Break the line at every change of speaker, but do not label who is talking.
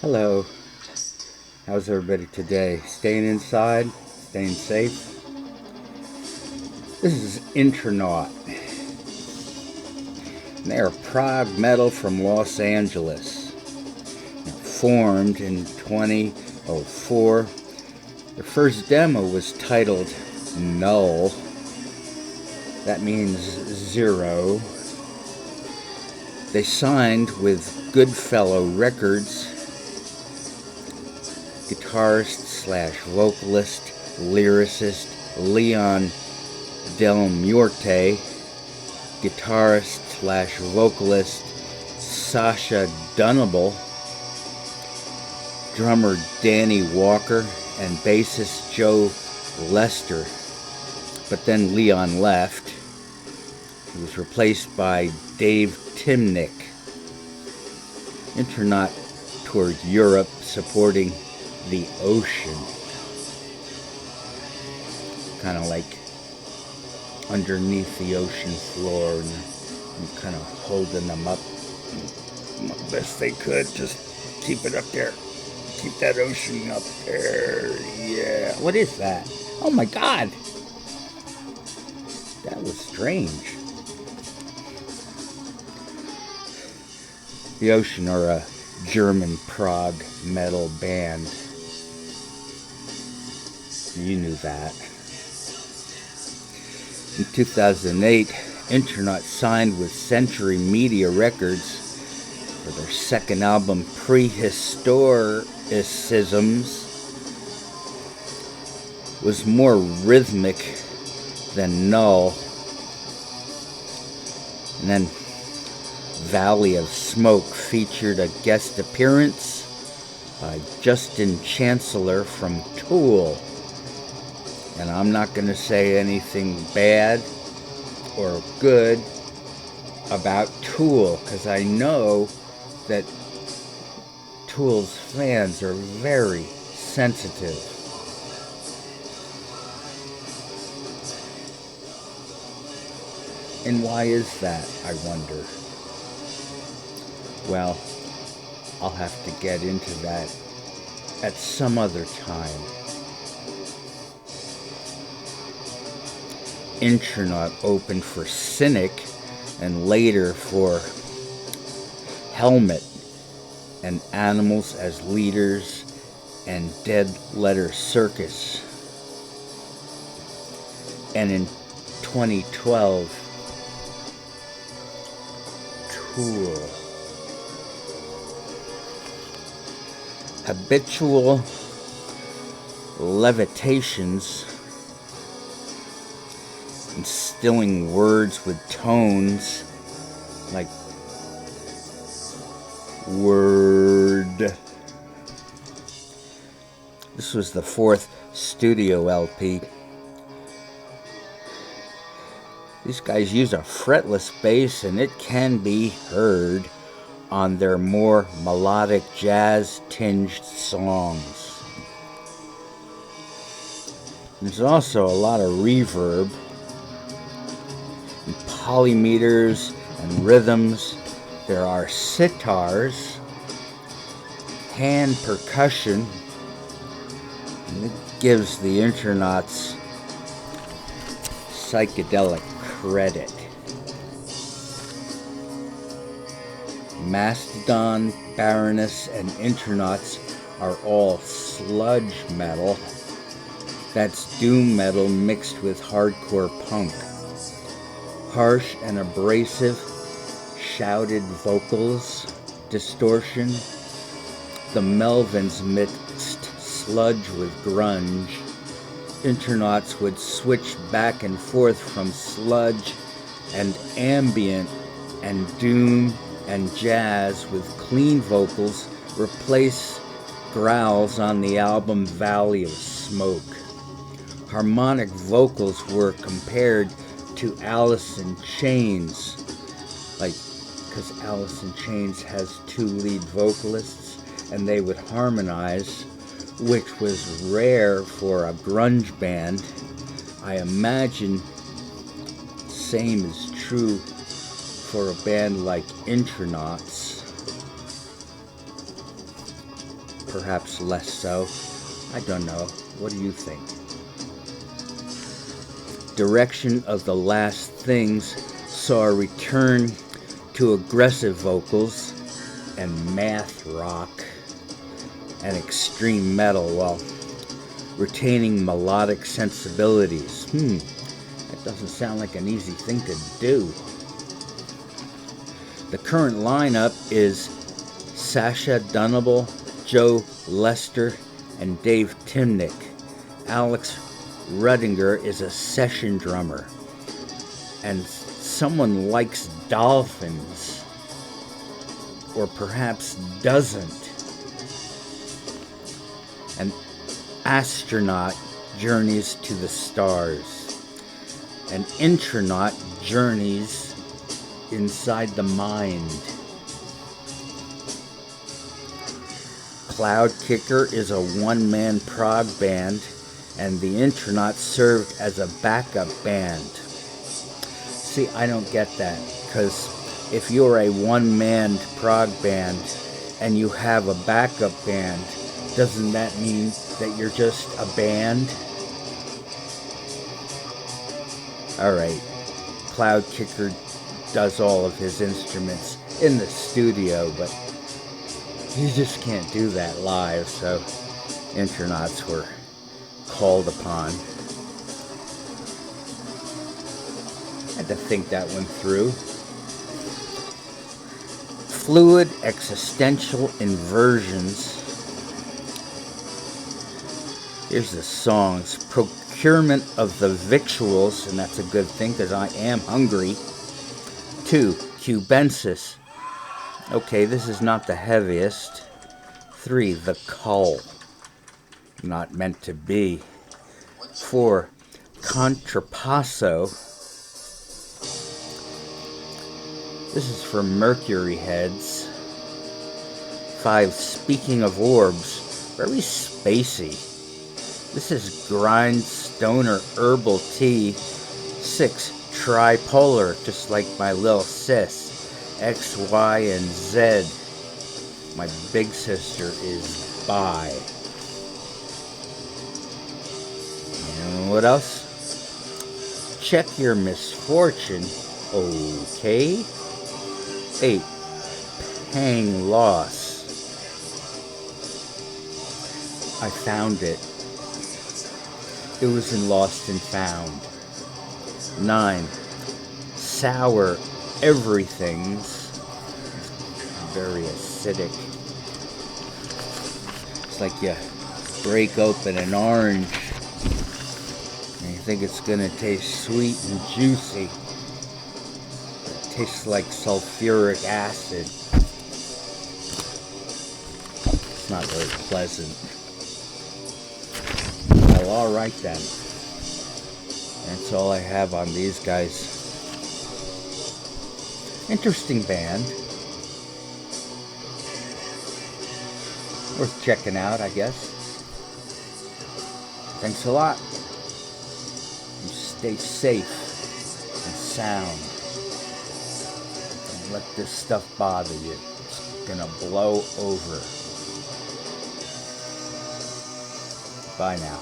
Hello, how's everybody today? Staying inside? Staying safe? This is Intronaut. And they are Prog Metal from Los Angeles. Formed in 2004. Their first demo was titled Null. That means zero. They signed with Goodfellow Records. Guitarist/vocalist, lyricist Leon Del Muerte, guitarist/vocalist Sasha Dunable, drummer Danny Walker, and bassist Joe Lester. But then Leon left. He was replaced by Dave Timnick. Intronaut toured Europe supporting the ocean, kind of like underneath the ocean floor, and kind of holding them up the best they could. Just keep it up there, keep that ocean up there. Yeah, what is that? Oh my God, that was strange. The Ocean are a German prog metal band. You knew that. In 2008, Intronaut signed with Century Media Records for their second album, Prehistoricisms. Was more rhythmic than Null. And then Valley of Smoke featured a guest appearance by Justin Chancellor from Tool. And I'm not going to say anything bad or good about Tool, because I know that Tool's fans are very sensitive. And why is that, I wonder? Well, I'll have to get into that at some other time. Intronaut opened for Cynic and later for Helmet and Animals as Leaders and Dead Letter Circus. And in 2012, Tool. Habitual levitations, instilling words with tones like word. This was the fourth studio LP. These guys use a fretless bass, and it can be heard on their more melodic jazz-tinged songs. There's also a lot of reverb, and polymeters and rhythms. There are sitars, hand percussion, and it gives the Intronauts psychedelic credit. Mastodon, Baroness, and Intronauts are all sludge metal. That's doom metal mixed with hardcore punk. Harsh and abrasive, shouted vocals, distortion. The Melvins mixed sludge with grunge. Intronauts would switch back and forth from sludge and ambient and doom and jazz with clean vocals, replace growls on the album Valley of Smoke. Harmonic vocals were compared to Alice in Chains, because Alice in Chains has two lead vocalists, and they would harmonize, which was rare for a grunge band. I imagine same is true for a band like Intronauts. perhaps less so. I don't know. What do you think? Direction of the Last Things saw a return to aggressive vocals and math rock and extreme metal while retaining melodic sensibilities. That doesn't sound like an easy thing to do. The current lineup is Sasha Dunable, Joe Lester, and Dave Timnick. Alex Rudinger is a session drummer. And someone likes dolphins. Or perhaps doesn't. An astronaut journeys to the stars. An intronaut journeys inside the mind. Cloud Kicker is a one-man prog band, and the Intronaut served as a backup band. See, I don't get that, because if you're a one-man prog band and you have a backup band, doesn't that mean that you're just a band? Alright, Cloud Kicker does all of his instruments in the studio, but you just can't do that live, so Intronauts were called upon. Had to think that one through. Fluid existential inversions. Here's the songs. Procurement of the victuals, and that's a good thing because I am hungry. 2. Cubensis. Okay, this is not the heaviest. 3. The Cull. Not meant to be. 4. Contrapasso. This is for Mercury Heads. 5. Speaking of Orbs. Very spacey. This is Grindstoner Herbal Tea. 6. Tripolar, just like my little sis. X, Y, and Z. My big sister is bi. And what else? Check your misfortune. Okay. 8. Pang Loss. I found it. It was in Lost and Found. 9. Sour Everythings. Very acidic. It's like you break open an orange and you think it's gonna taste sweet and juicy. It tastes like sulfuric acid. It's not very pleasant. Well, alright then. That's all I have on these guys. Interesting band. Worth checking out, I guess. Thanks a lot. You stay safe and sound. Don't let this stuff bother you. It's gonna blow over. Bye now.